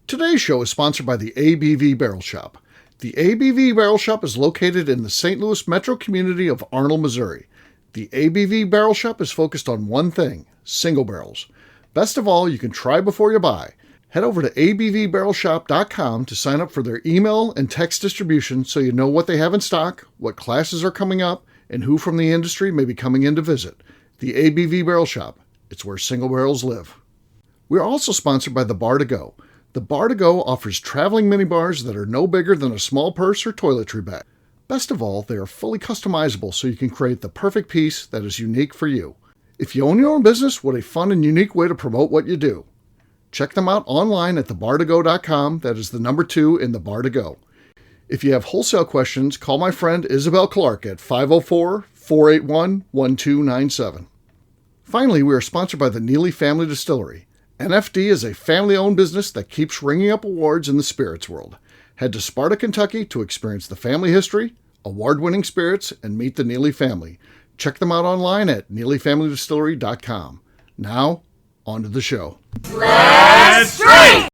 Today's show is sponsored by the ABV Barrel Shop. The ABV Barrel Shop is located in the St. Louis metro community of Arnold, Missouri. The ABV Barrel Shop is focused on one thing, single barrels. Best of all, you can try before you buy. Head over to abvbarrelshop.com to sign up for their email and text distribution so you know what they have in stock, what classes are coming up, and who from the industry may be coming in to visit. The ABV Barrel Shop. It's where single barrels live. We're also sponsored by the Bar to Go. The Bar to Go offers traveling minibars that are no bigger than a small purse or toiletry bag. Best of all, they are fully customizable so you can create the perfect piece that is unique for you. If you own your own business, what a fun and unique way to promote what you do. Check them out online at thebar2go.com. That is the number 2 in the Bar to Go. If you have wholesale questions, call my friend Isabel Clark at 504-481-1297. Finally, we are sponsored by the Neely Family Distillery. NFD is a family-owned business that keeps ringing up awards in the spirits world. Head to Sparta, Kentucky to experience the family history, award-winning spirits, and meet the Neely family. Check them out online at neelyfamilydistillery.com. Now, on to the show. Let's drink!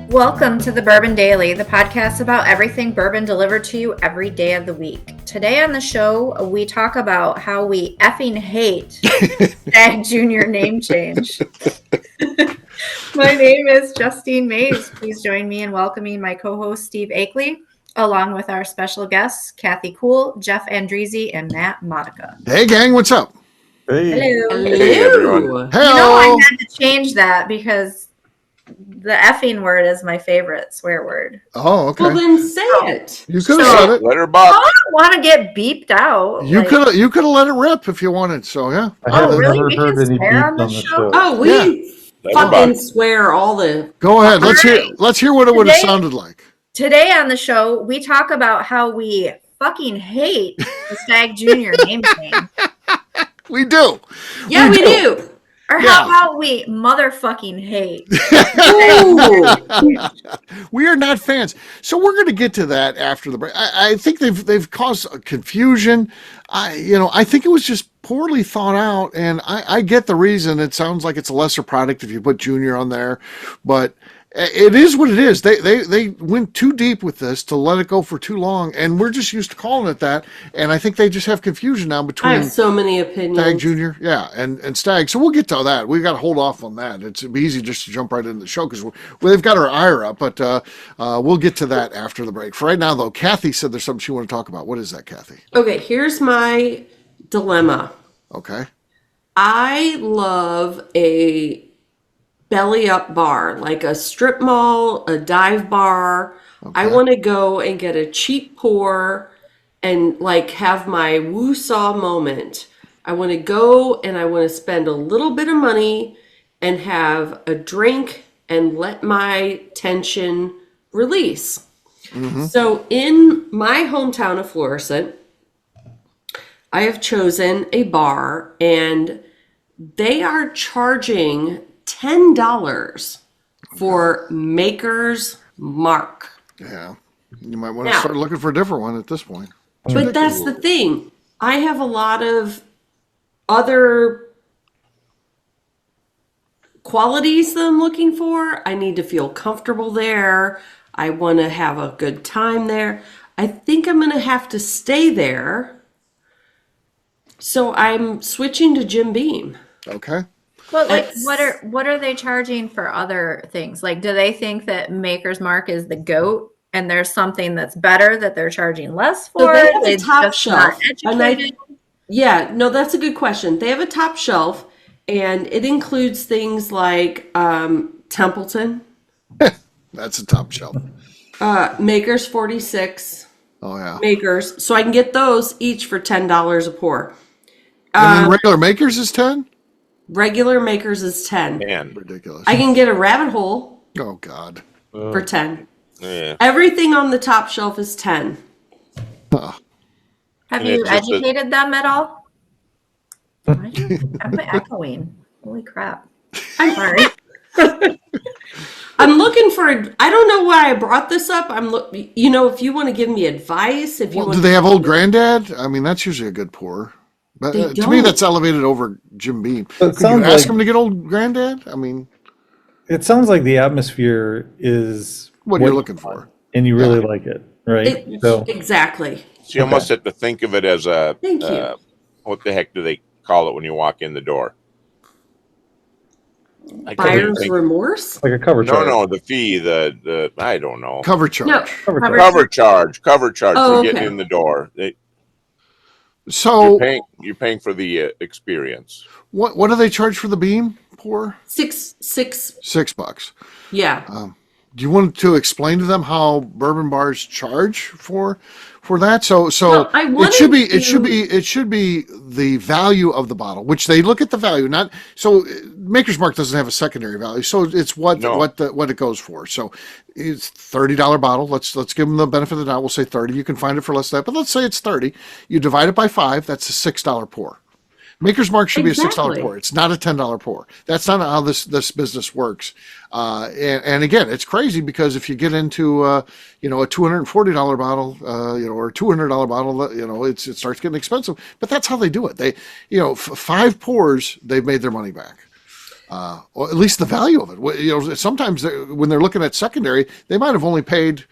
Welcome to the Bourbon Daily, the podcast about everything bourbon delivered to you every day of the week. Today on the show, we talk about how we effing hate Stagg Jr. name change. My name is Justine Mays. Please join me in welcoming my co-host Steve Akeley, along with our special guests, Kathy Kuhl, Jeff Andrezi, and Matt Modica. Hey gang, what's up? Hey. Hello. Hey everyone. Hello. You know, I had to change that because the effing word is my favorite swear word. Oh, okay. Well, then say it. You could have said it. Let her bop. I don't want to get beeped out. You could have let it rip if you wanted. So yeah. I have really? never We heard can any swear beeps on on the the show? show. Oh, we Let her fucking bop. swear all the. Go ahead. Let's All hear. right. Let's hear what it would have Today- sounded like. Today on the show, we talk about how we fucking hate the Stagg Jr. name change. We do. Yeah, we do. Or Yeah. how about we motherfucking hate? Ooh. We are not fans. So we're going to get to that after the break. I think they've caused confusion. I think it was just poorly thought out, and I get the reason. It sounds like it's a lesser product if you put Junior on there, but it is what it is. They went too deep with this to let it go for too long, and we're just used to calling it that. And I think they just have confusion now I between have so many opinions. Stagg Jr. and Stagg. So we'll get to that. We've got to hold off on that. It's easy just to jump right into the show because they've got our ire up, but we'll get to that after the break. For right now, though, Kathy said there's something she wanted to talk about. What is that, Kathy? Okay, here's my dilemma. Okay. I love a belly up bar, like a strip mall, a dive bar. I want to go and get a cheap pour and like have my woo-saw moment. I want to go and I want to spend a little bit of money and have a drink and let my tension release. Mm-hmm. So in my hometown of Florissant, I have chosen a bar and they are charging $10 for Maker's Mark. Yeah. You might want to Now- start looking for a different one at this point. But that's the thing. I have a lot of other qualities that I'm looking for. I need to feel comfortable there. I want to have a good time there. I think I'm going to have to stay there. So I'm switching to Jim Beam. Okay. But like, It's- what are they charging for other things? Like, do they think that Maker's Mark is the GOAT, and there's something that's better that they're charging less for? So they have a They top just not shelf. And educated? Yeah, no, that's a good question. They have a top shelf, and it includes things like Templeton, That's a top shelf. Maker's 46, Oh, yeah. Makers. So I can get those each for $10 a pour. And then regular Makers is 10? Regular Makers is 10. Man. Ridiculous. I can get a Rabbit Hole Oh, God. for 10. Yeah. Everything on the top shelf is 10. Have And you it's just a- educated them at all? I'm echoing. Holy crap. I'm sorry. I'm looking for. I don't know why I brought this up. If you want to give me advice, if you Well, want. do they have Old Granddad? I mean, that's usually a good pour. But They to me, don't. that's elevated over Jim Beam. So it Could you sounds ask like him to get Old Granddad? I mean, it sounds like the atmosphere is what you're you looking want, for. and you really like it, right? So Exactly. So you almost have to think of it as a, Thank you. what the heck do they call it when you walk in the door? I can't even Buyer's think. remorse. like a cover No, charge. no, the fee, the I don't know. Cover charge. No. Cover charge Oh, for getting okay. in the door. So You're paying for the experience. what do they charge for the beam pour? Six. $6. Yeah. Do you want to explain to them how bourbon bars charge for that? So Well, I it should be wanted it should be the value of the bottle, which they look at the value. Not so Maker's Mark doesn't have a secondary value, so it's what it goes for. So it's $30 bottle. Let's give them the benefit of the doubt. We'll say 30. You can find it for less than that, but let's say it's 30. You divide it by 5. That's a $6 pour. Maker's Mark should be a $6 pour. It's not a $10 pour. That's not how this business works. And again, it's crazy because if you get into a $240 bottle, or a $200 bottle, it starts getting expensive. But that's how they do it. They, 5 pours, they've made their money back. Or at least the value of it. Sometimes when they're looking at secondary, they might have only paid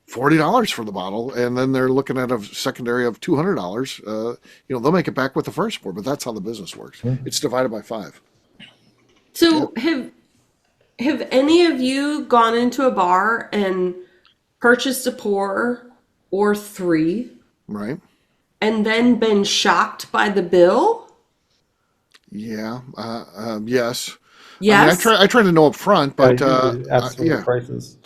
$40 for the bottle, and then they're looking at a secondary of $200. They'll make it back with the first pour, but that's how the business works. It's divided by 5. So have any of you gone into a bar and purchased a pour or 3 Right? and then been shocked by the bill? Yeah. Yes. Yes. I try to know up front, but ask for the yeah. prices.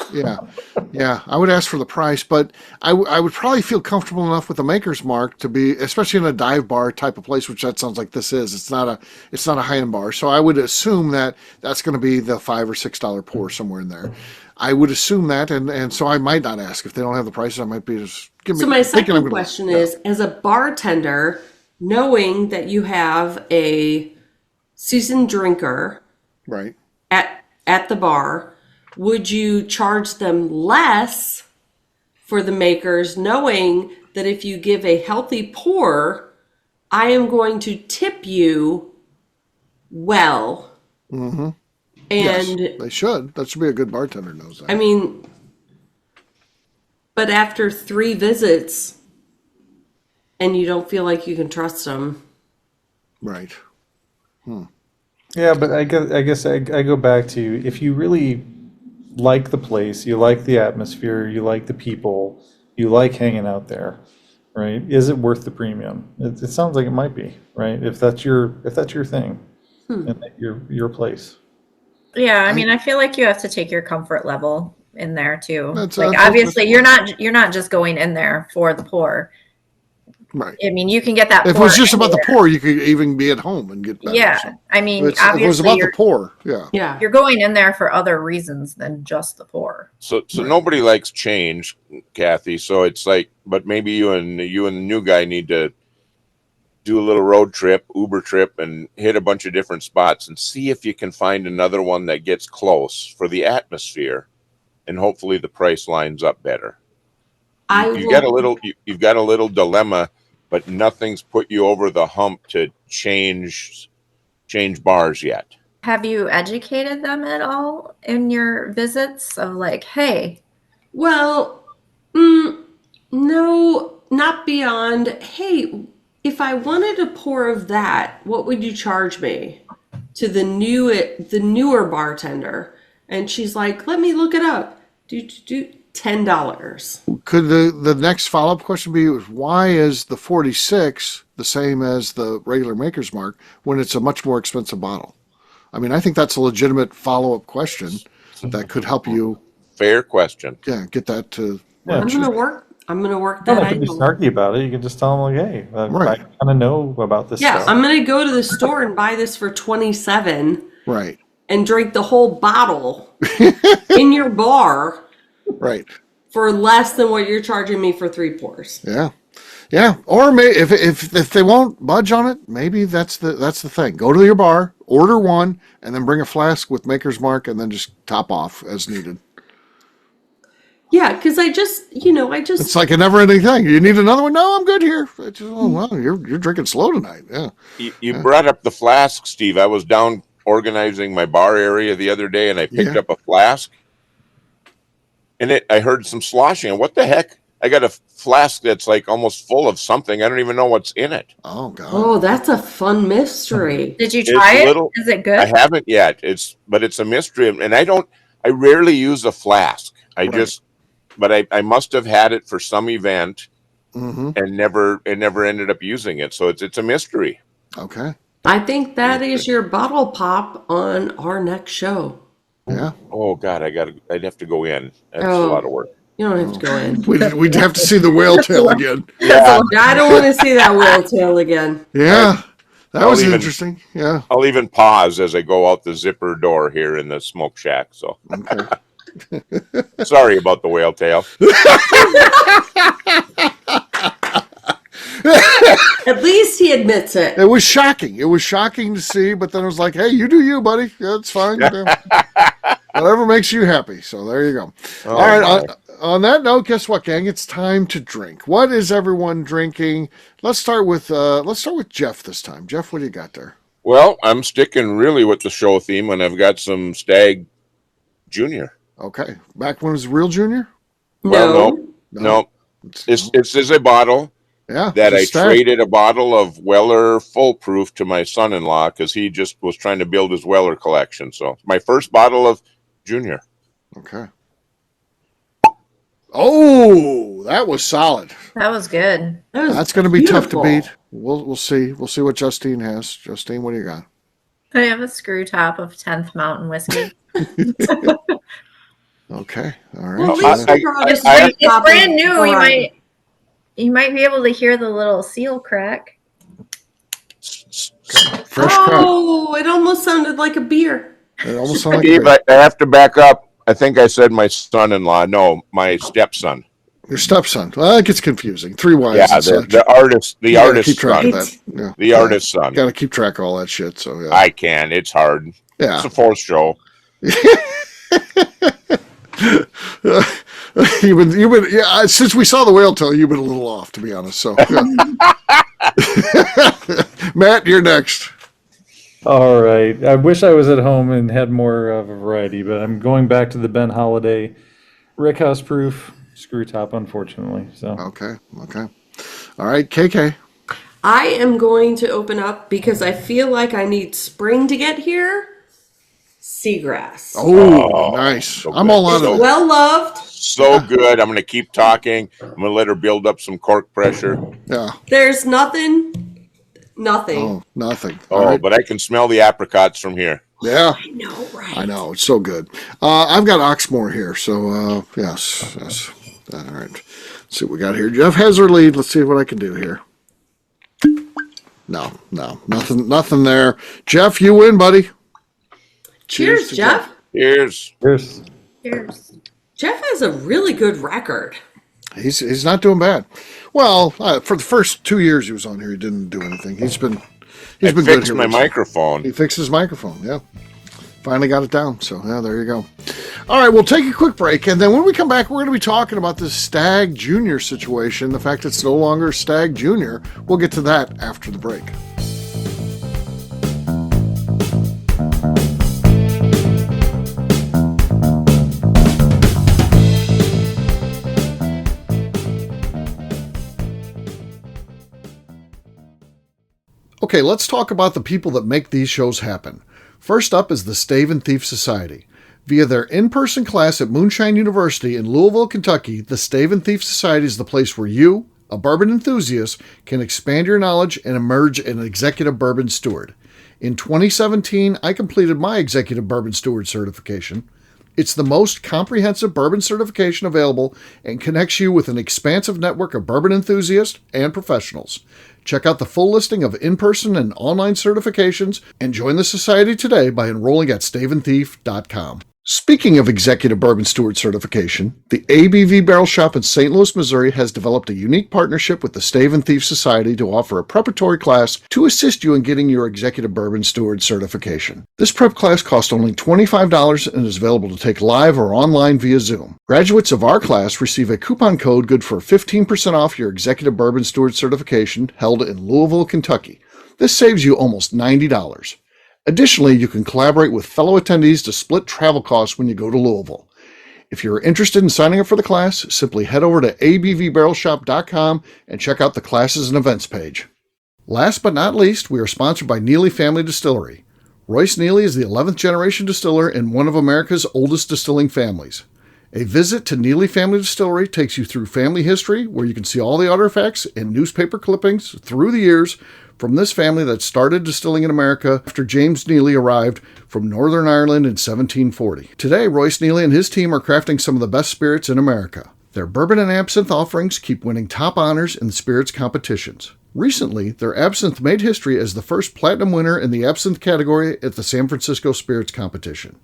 Yeah, I would ask for the price, but I would probably feel comfortable enough with the Maker's Mark to be, especially in a dive bar type of place, which that sounds like this is. It's not a high-end bar, so I would assume that that's going to be the $5 or $6 pour somewhere in there. I would assume that, and so I might not ask if they don't have the prices. I might be just give me. So my thinking I'm second gonna- question is, as a bartender, knowing that you have a seasoned drinker right. at the bar, would you charge them less for the makers, knowing that if you give a healthy pour, I am going to tip you well? Mm-hmm. And yes, they should. That should be a good bartender knows that. I mean, but after 3 visits and you don't feel like you can trust them. Right. Yeah, but I guess I go back to, if you really like the place, you like the atmosphere, you like the people, you like hanging out there, right? Is it worth the premium? It sounds like it might be, right? If that's your thing, and your place. Yeah, I mean, I feel like you have to take your comfort level in there too. That's obviously you're not just going in there for the pour. Right. I mean, you can get that. If it pour was just about the anywhere. pour, you could even be at home and get better. Yeah, So I mean, if it was obviously about the pour, yeah. Yeah. you're going in there for other reasons than just the pour. So nobody likes change, Kathy. So it's like, but maybe you and the new guy need to do a little road trip, Uber trip, and hit a bunch of different spots and see if you can find another one that gets close for the atmosphere, and hopefully the price lines up better. You've got a little dilemma, but nothing's put you over the hump to change bars yet. Have you educated them at all in your visits of like, hey? Well, no, not beyond, hey, if I wanted a pour of that, what would you charge me? To the newer bartender. And she's like, let me look it up. Do $10. Could the next follow-up question be, why is the 46 the same as the regular Maker's Mark when it's a much more expensive bottle? I mean, I think that's a legitimate follow-up question that could help you. Fair question. Yeah, get that to. Yeah. I'm gonna work You that don't have to be angle. snarky about it. You can just tell them, like, hey, Right. I kind of know about this Yeah, stuff. I'm gonna go to the store and buy this for $27 Right. and drink the whole bottle in your bar Right. for less than what you're charging me for 3 pours. Yeah. Yeah, or if they won't budge on it, maybe that's the thing. Go to your bar, order one, and then bring a flask with Maker's Mark, and then just top off as needed. Yeah, because I just It's like a never-ending thing. You need another one? No, I'm good here. Oh well, you're drinking slow tonight. Yeah. You brought up the flask, Steve. I was down organizing my bar area the other day, and I picked up a flask, and I heard some sloshing. What the heck? I got a flask that's like almost full of something. I don't even know what's in it. Oh God. Oh, that's a fun mystery. Did you try it? Is it good? I haven't yet. But it's a mystery, and I rarely use a flask. But I must have had it for some event, and never ended up using it. So it's a mystery. Okay. I think that is your bottle pop on our next show. Yeah. Oh God, I'd have to go in. That's a lot of work. You don't have to go in. We'd have to see the whale tail again. Yeah. I don't want to see that whale tail again. Yeah. That was interesting. Yeah. I'll even pause as I go out the zipper door here in the smoke shack. So Okay. sorry about the whale tail. At least he admits it. It was shocking. It was shocking to see, but then it was like, hey, you do you, buddy. Yeah, it's fine. Yeah. Whatever makes you happy. So there you go. Oh, all right. On that note, guess what, gang? It's time to drink. What is everyone drinking? Let's start with Jeff this time. Jeff, what do you got there? Well, I'm sticking really with the show theme, and I've got some Stagg Junior. Okay. Back when it was real junior? Well, no. This is a bottle that I traded a bottle of Weller Full Proof to my son-in-law because he just was trying to build his Weller collection. So my first bottle of Junior. Okay. Oh, that was solid. That was good. That's going to be tough to beat. We'll see. We'll see what Justine has. Justine, what do you got? I have a screw top of 10th Mountain Whiskey. Okay. All right. Well, it's brand new. You might be able to hear the little seal crack. Fresh crack. Oh, it almost sounded like a beer. It almost sounded like Steve, I have to back up. I think I said my son-in-law. No, my stepson. Your stepson. Well, that gets confusing. 3 wives. Yeah, the artist. The artist's keep track son. of that. Yeah. The artist's son. Got to keep track of all that shit. So yeah. I can. It's hard. Yeah. It's a fourth show. You've been since we saw the whale tail, you've been a little off, to be honest. So, Matt, you're next. All right. I wish I was at home and had more of a variety, but I'm going back to the Ben Holiday Rickhouse Proof screw top, unfortunately. So Okay. All right, KK. I am going to open up because I feel like I need spring to get here. Seagrass. Oh, nice. So I'm good. all out of it. Well loved. So good. I'm going to keep talking. I'm going to let her build up some cork pressure. Yeah. There's nothing. Oh, nothing. Oh, All right. but I can smell the apricots from here. Yeah. I know, right? I know. It's so good. I've got Oxmoor here. So, yes. All right. Let's see what we got here. Jeff has her lead. Let's see what I can do here. No. Nothing there. Jeff, you win, buddy. Cheers, Jeff. Cheers. cheers. Cheers. Jeff has a really good record. He's not doing bad. Well, for the first 2 years he was on here, he didn't do anything. He's been good Fixed here. my microphone. He fixed his microphone. Yeah, finally got it down. So yeah, there you go. All right, we'll take a quick break, and then when we come back, we're going to be talking about this Stagg Junior situation. The fact it's no longer Stagg Junior. We'll get to that after the break. Okay, let's talk about the people that make these shows happen. First up is the Stave and Thief Society. Via their in-person class at Moonshine University in Louisville, Kentucky, the Stave and Thief Society is the place where you, a bourbon enthusiast, can expand your knowledge and emerge an executive bourbon steward. In 2017, I completed my executive bourbon steward certification. It's the most comprehensive bourbon certification available and connects you with an expansive network of bourbon enthusiasts and professionals. Check out the full listing of in-person and online certifications and join the society today by enrolling at staveandthief.com. Speaking of Executive Bourbon Steward certification, the ABV Barrel Shop in St. Louis, Missouri has developed a unique partnership with the Stave and Thief Society to offer a preparatory class to assist you in getting your Executive Bourbon Steward certification. This prep class costs only $25 and is available to take live or online via Zoom. Graduates of our class receive a coupon code good for 15% off your Executive Bourbon Steward certification held in Louisville, Kentucky. This saves you almost $90. Additionally, you can collaborate with fellow attendees to split travel costs when you go to Louisville. If you're interested in signing up for the class, simply head over to abvbarrelshop.com and check out the classes and events page. Last but not least, we are sponsored by Neely Family Distillery. Royce Neely is the 11th generation distiller in one of America's oldest distilling families. A visit to Neely Family Distillery takes you through family history, where you can see all the artifacts and newspaper clippings through the years from this family that started distilling in America after James Neely arrived from Northern Ireland in 1740. Today, Royce Neely and his team are crafting some of the best spirits in America. Their bourbon and absinthe offerings keep winning top honors in the spirits competitions. Recently, their absinthe made history as the first platinum winner in the absinthe category at the San Francisco Spirits Competition.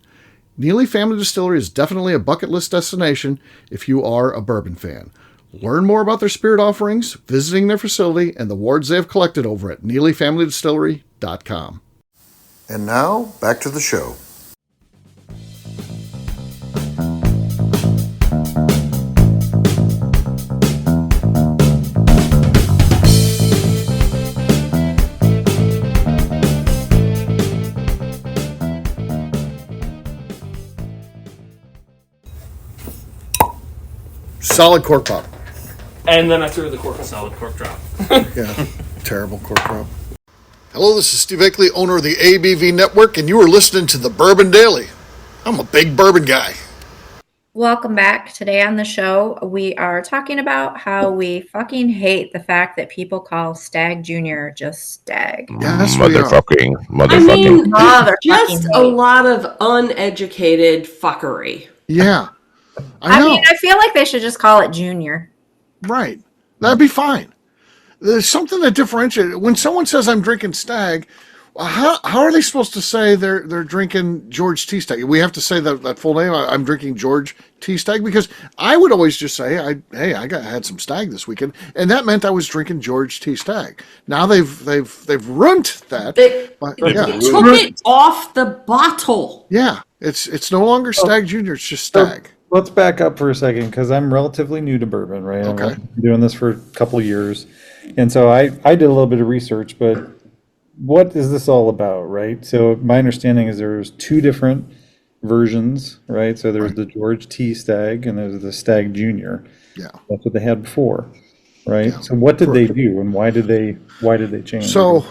Neely Family Distillery is definitely a bucket list destination if you are a bourbon fan. Learn more about their spirit offerings, visiting their facility, and the awards they have collected over at NeelyFamilyDistillery.com. And now, back to the show. Solid cork pop. And then I threw the cork, a solid cork drop. Yeah, terrible cork pop. Hello, this is Steve Akeley, owner of the ABV Network, and you are listening to the Bourbon Daily. I'm a big bourbon guy. Welcome back. Today on the show, we are talking about how we fucking hate the fact that people call Stagg Jr. just Stagg. Yes, Motherfucking. I mean, Motherfucking just a hate. lot of uneducated fuckery. Yeah. I know. mean, I feel like they should just call it Junior. Right. That'd be fine. There's something that differentiates. When someone says I'm drinking Stagg, how are they supposed to say they're drinking George T. Stagg? We have to say that full name. I'm drinking George T. Stagg, because I would always just say, I had some Stagg this weekend, and that meant I was drinking George T. Stagg. Now they've ruined that. They took it off the bottle. Yeah, it's no longer Stagg Jr. It's just Stagg. Let's back up for a second, because I'm relatively new to bourbon, right? Okay. I've been doing this for a couple of years. And so I did a little bit of research, but what is this all about, right? So my understanding is there's two different versions, right? So there's the George T. Stagg and there's the Stagg Jr. Yeah. That's what they had before, right? Yeah. So what did they do, and why did they change? So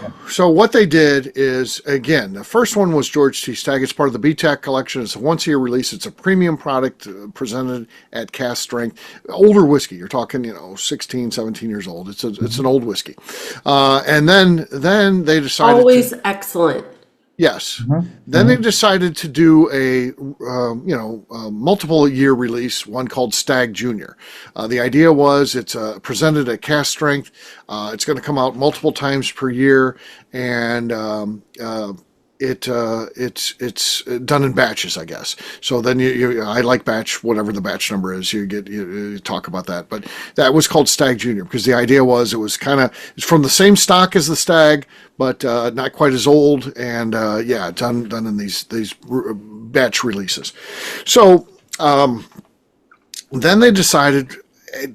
what they did is, again, the first one was George T. Stagg. It's part of the BTAC collection. It's a once-a-year release. It's a premium product presented at cask strength. Older whiskey. You're talking, 16, 17 years old. It's an old whiskey. And then they decided Always excellent. Yes. Then they decided to do a multiple year release, one called Stagg Junior. The idea was it's presented at cask strength. It's going to come out multiple times per year, and it's done in batches, I guess. So then I like batch, whatever the batch number is. You talk about that, but that was called Stagg Junior because the idea was it was it's from the same stock as the Stagg, but not quite as old, and done in these batch releases. So then they decided,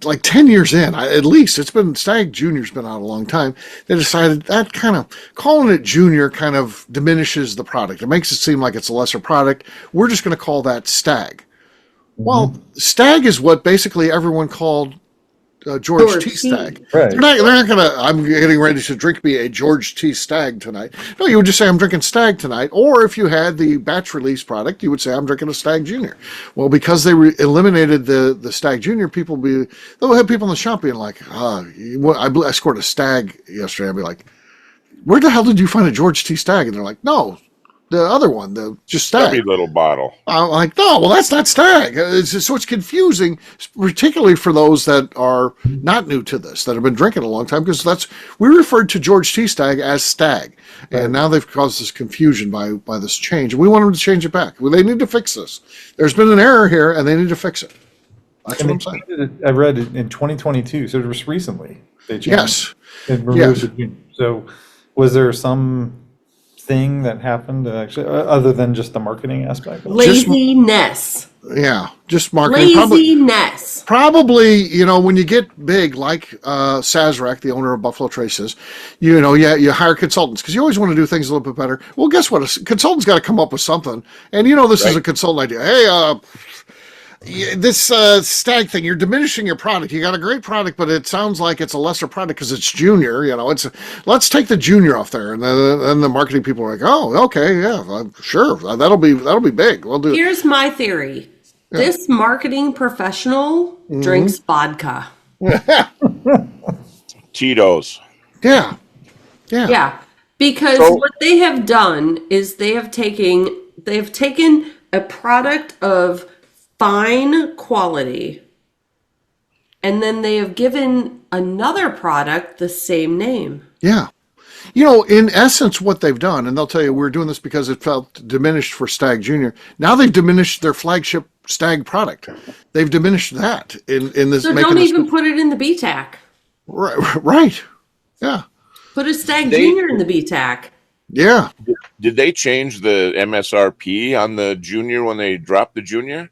like 10 years in, at least, Stagg Junior's been out a long time. They decided that kind of calling it Junior kind of diminishes the product. It makes it seem like it's a lesser product. We're just going to call that Stagg. Well, Stagg is what basically everyone called George T. Stagg. Right. They're not going to, I'm getting ready to drink me a George T. Stagg tonight. No, you would just say, I'm drinking Stagg tonight. Or if you had the batch release product, you would say, I'm drinking a Stagg Junior. Well, because they eliminated the Stagg Junior, they'll have people in the shop being like, I scored a Stagg yesterday. I'd be like, where the hell did you find a George T. Stagg? And they're like, no, The other one, the just Stubby Stagg. little bottle. I'm like, no, well, that's not Stagg. So it's confusing, particularly for those that are not new to this, that have been drinking a long time, because we referred to George T. Stagg as Stagg, and now they've caused this confusion by this change. And we want them to change it back. Well, they need to fix this. There's been an error here, and they need to fix it. That's what I'm saying. I read it in 2022, so it was recently. They changed Yes. and removed the junior. So was there some thing that happened actually, other than just the marketing aspect? Laziness. Yeah, just marketing. Laziness. Probably, when you get big, like Sazerac, the owner of Buffalo Trace is, you hire consultants because you always want to do things a little bit better. Well, guess what? A consultant's got to come up with something. And this is a consultant idea. Hey, this Stagg thing, you're diminishing your product. You got a great product, but it sounds like it's a lesser product because it's junior. Let's take the junior off there, and then the marketing people are like, oh, okay, yeah, sure, that'll be big. We'll do. Here's my theory: this marketing professional drinks vodka. Tito's. Yeah. Because what they have done is they have taken a product of fine quality, and then they have given another product the same name. Yeah. In essence, what they've done, and they'll tell you, we're doing this because it felt diminished for Stagg Junior. Now they've diminished their flagship Stagg product. They've diminished that in this. So don't even put it in the BTAC. Right. Yeah. Put a Stagg Junior in the BTAC. Yeah. Did they change the MSRP on the junior when they dropped the junior?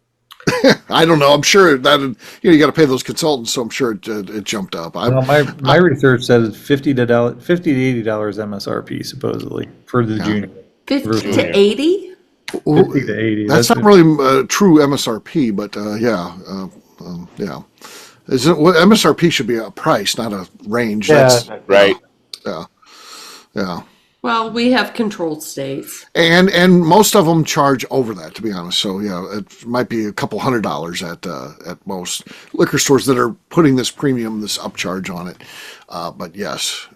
I don't know. I'm sure that you got to pay those consultants, so I'm sure it jumped up. My research says $50 to $80 MSRP supposedly for the junior. 50 to 80? 50 to 80. That's not really true MSRP, but yeah. MSRP should be a price, not a range. Yeah. That's Right. Yeah. Well, we have controlled states. And most of them charge over that, to be honest. So, it might be a couple $100 at most liquor stores that are putting this premium, this upcharge on it. But yes,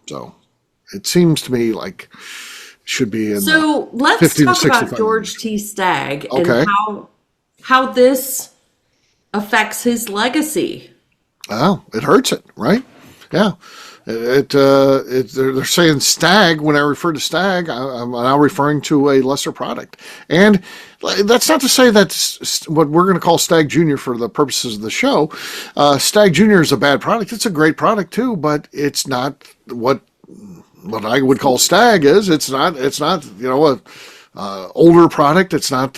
so it seems to me like it should be in. So let's talk about George T. Stagg and how this affects his legacy. Oh, it hurts it, right? Yeah. They're saying Stagg. When I refer to Stagg, I'm now referring to a lesser product, and that's not to say that's what we're going to call Stagg Junior for the purposes of the show. Stagg Junior is a bad product. It's a great product too, but it's not what I would call Stagg is. It's not older product. It's not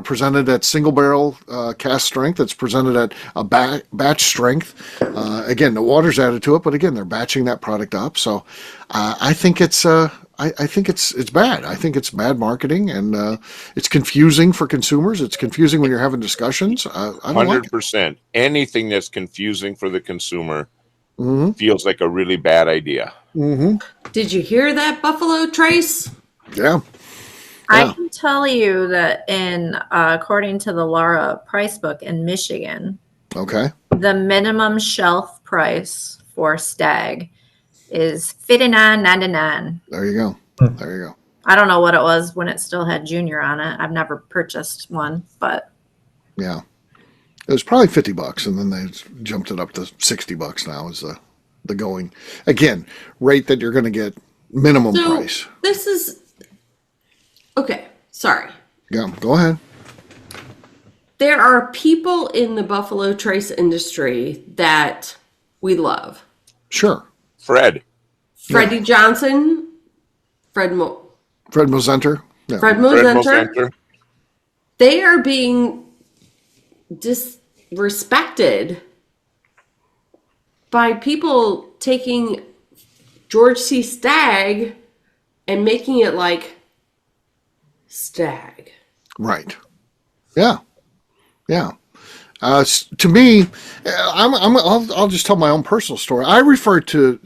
presented at single barrel cask strength. It's presented at a batch strength. Again, the water's added to it, but again, they're batching that product up. So I think it's it's bad. I think it's bad marketing, and it's confusing for consumers. It's confusing when you're having discussions. I don't like it. 100%. Anything that's confusing for the consumer feels like a really bad idea. Mm-hmm. Did you hear that, Buffalo Trace? Yeah. I can tell you that according to the Laura price book in Michigan, Okay. the minimum shelf price for Stagg is $59.99. There you go. There you go. I don't know what it was when it still had junior on it. I've never purchased one, but Yeah. It was probably $50, and then they jumped it up to $60 now is the going. Again, rate that you're going to get minimum price. This is okay. Sorry. Yeah, go ahead. There are people in the Buffalo Trace industry that we love. Sure. Fred. Freddie Johnson, Fred Mosenter. Yeah. Fred Mosenter. They are being disrespected by people taking George C. Stagg and making it like Stagg. Right. Yeah. Yeah. To me, I'll just tell my own personal story. I refer to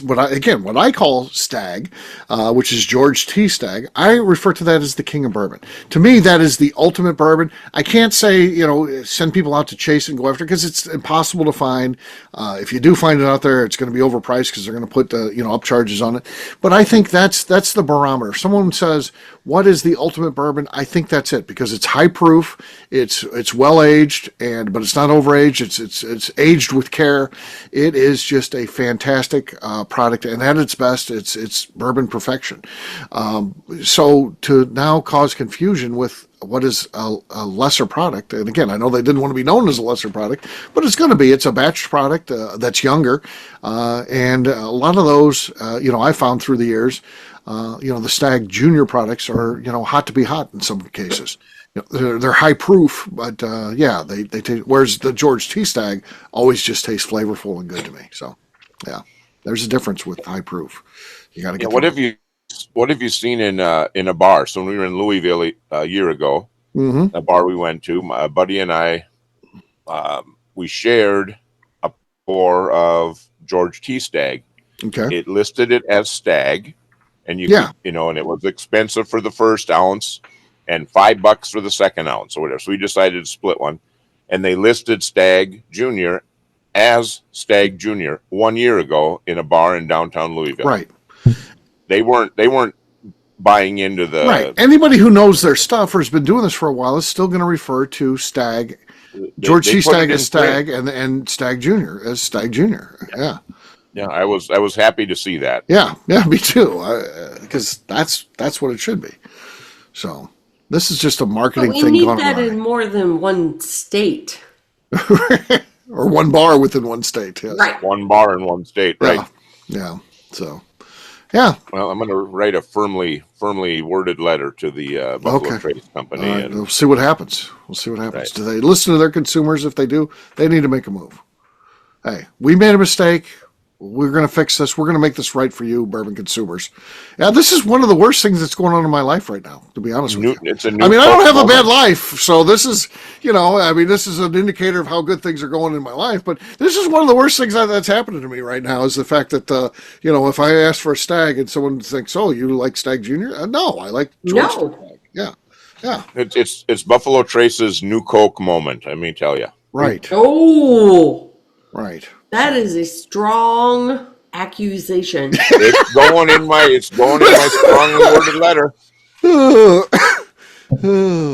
what I call Stagg, which is George T. Stagg. I refer to that as the king of bourbon. To me, that is the ultimate bourbon. I can't say, send people out to chase and go after, because it's impossible to find. If you do find it out there, it's going to be overpriced because they're going to put upcharges on it. But I think that's the barometer. If someone says, what is the ultimate bourbon? I think that's it, because it's high proof, it's well aged, but it's not overaged. It's aged with care. It is just a fantastic product, and at its best, it's bourbon perfection. So to now cause confusion with what is a lesser product, and again, I know they didn't want to be known as a lesser product, but it's going to be. It's a batched product that's younger, and a lot of those, I found through the years, the Stagg Junior products are, hot to be hot in some cases. They're high proof, but they taste. Whereas the George T. Stagg always just tastes flavorful and good to me. So, yeah, there's a difference with high proof. You got to get. What have you seen in a bar? So when we were in Louisville a year ago, a bar we went to, my buddy and I, we shared a pour of George T. Stagg. Okay. It listed it as Stagg, and and it was expensive for the first ounce, and $5 for the second ounce or whatever. So we decided to split one, and they listed Stagg Junior as Stagg Junior 1 year ago in a bar in downtown Louisville. Right. They weren't buying into the right. Anybody who knows their stuff or has been doing this for a while is still going to refer to Stagg, George T. Stagg as Stagg, and Stagg Junior as Stagg Junior. Yeah. Yeah, I was happy to see that. Yeah, me too. Because that's what it should be. So this is just a marketing thing. We need that in more than one state, or one bar within one state. Yes. Right. One bar in one state. Right. Yeah. So. Yeah. Well, I'm going to write a firmly worded letter to the Buffalo Trace Company. And we'll see what happens. Right. Do they listen to their consumers? If they do, they need to make a move. Hey, we made a mistake. We're going to fix this. We're going to make this right for you, bourbon consumers. Yeah, this is one of the worst things that's going on in my life right now, to be honest with you. I don't have a bad life, so this is, this is an indicator of how good things are going in my life, but this is one of the worst things that's happening to me right now, is the fact that, if I ask for a Stagg and someone thinks, oh, you like Stagg Junior? No, I like George Stagg. Yeah. Yeah. It's Buffalo Trace's new Coke moment, let me tell you. Right. Oh. Right. That is a strong accusation. It's going in my strong worded letter.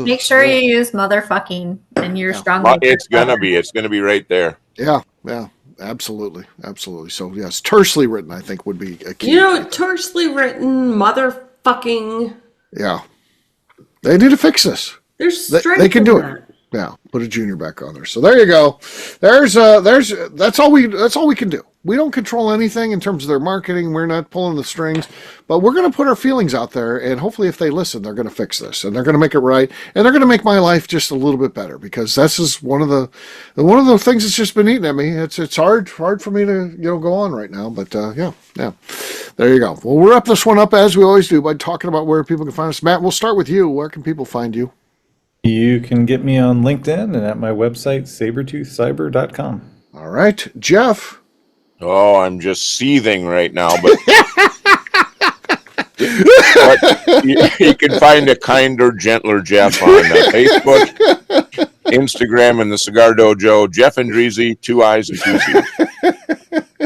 Make sure you use motherfucking in your strong worded letter. It's gonna be right there. Yeah, absolutely. So yes, tersely written, I think, would be a key. Tersely written, motherfucking. Yeah, they need to fix this. There's strength. They can do it. Yeah, put a junior back on there. So there you go. That's all we can do. We don't control anything in terms of their marketing. We're not pulling the strings, but we're going to put our feelings out there, and hopefully if they listen, they're going to fix this, and they're going to make it right, and they're going to make my life just a little bit better, because this is one of the things that's just been eating at me. It's hard for me to go on right now, but yeah. There you go. Well, we'll wrap this one up as we always do by talking about where people can find us. Matt, we'll start with you. Where can people find you? You can get me on LinkedIn and at my website, sabertoothcyber.com. All right. Jeff. Oh, I'm just seething right now, but you can find a kinder, gentler Jeff on Facebook, Instagram, and the Cigar Dojo. Jeff Andreezy, 2 I's and 2 C's.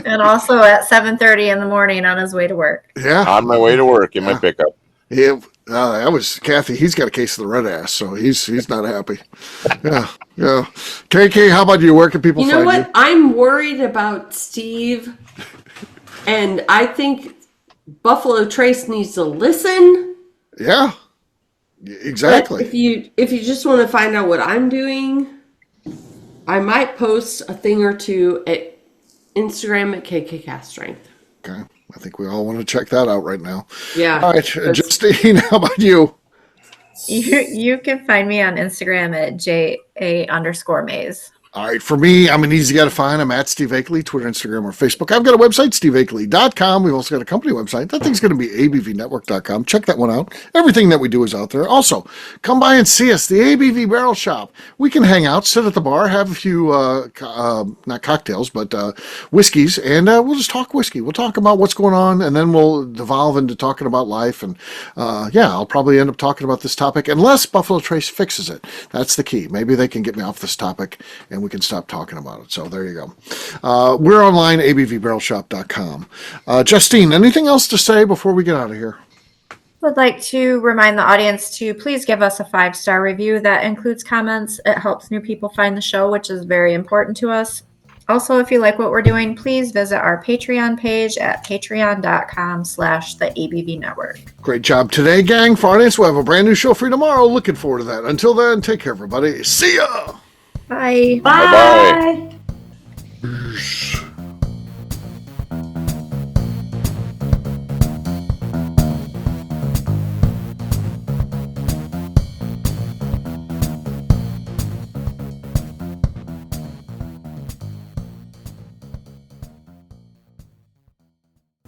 And also at 7:30 in the morning on his way to work. Yeah. On my way to work in my pickup. Yeah. That was Kathy. He's got a case of the red ass, so he's not happy. Yeah. KK, how about you? Where can people find you? You know what? I'm worried about Steve, and I think Buffalo Trace needs to listen. Yeah, exactly. But if you just want to find out what I'm doing, I might post a thing or two at Instagram at KKCast Strength. Okay. I think we all want to check that out right now. Yeah. All right, Justine, how about you? You can find me on Instagram at JA_Maze. All right, for me, I'm an easy guy to find. I'm at Steve Akeley, Twitter, Instagram, or Facebook. I've got a website, steveakeley.com. We've also got a company website. That thing's going to be abvnetwork.com. Check that one out. Everything that we do is out there. Also, come by and see us, the ABV Barrel Shop. We can hang out, sit at the bar, have a few, not cocktails, but whiskeys, and we'll just talk whiskey. We'll talk about what's going on, and then we'll devolve into talking about life. And I'll probably end up talking about this topic, unless Buffalo Trace fixes it. That's the key. Maybe they can get me off this topic, and we can stop talking about it. So there you go. We're online, abvbarrelshop.com. Justine, anything else to say before we get out of here? Would like to remind the audience to please give us a 5-star review that includes comments. It helps new people find the show, which is very important to us. Also, if you like what we're doing, please visit our Patreon page at patreon.com/the ABV Great job today, gang. For our audience, we'll have a brand new show for you tomorrow. Looking forward to that. Until then, take care, everybody. See ya! Bye. Bye-bye.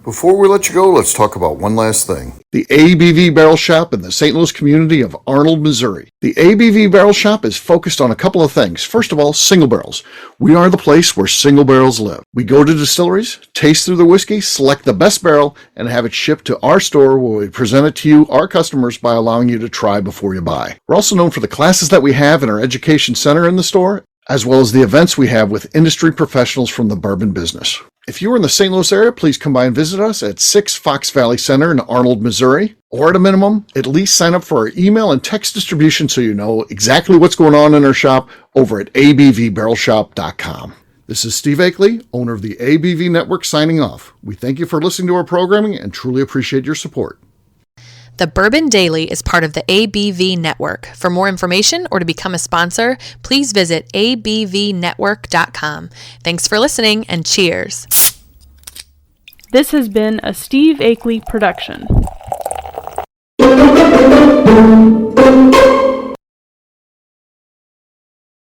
Before we let you go, let's talk about one last thing. The ABV Barrel Shop in the St. Louis community of Arnold, Missouri. The ABV Barrel Shop is focused on a couple of things. First of all, single barrels. We are the place where single barrels live. We go to distilleries, taste through the whiskey, select the best barrel, and have it shipped to our store where we present it to you, our customers, by allowing you to try before you buy. We're also known for the classes that we have in our education center in the store, as well as the events we have with industry professionals from the bourbon business. If you are in the St. Louis area, please come by and visit us at 6 Fox Valley Center in Arnold, Missouri. Or at a minimum, at least sign up for our email and text distribution so you know exactly what's going on in our shop over at abvbarrelshop.com. This is Steve Akeley, owner of the ABV Network, signing off. We thank you for listening to our programming and truly appreciate your support. The Bourbon Daily is part of the ABV Network. For more information or to become a sponsor, please visit abvnetwork.com. Thanks for listening and cheers. This has been a Steve Akeley production.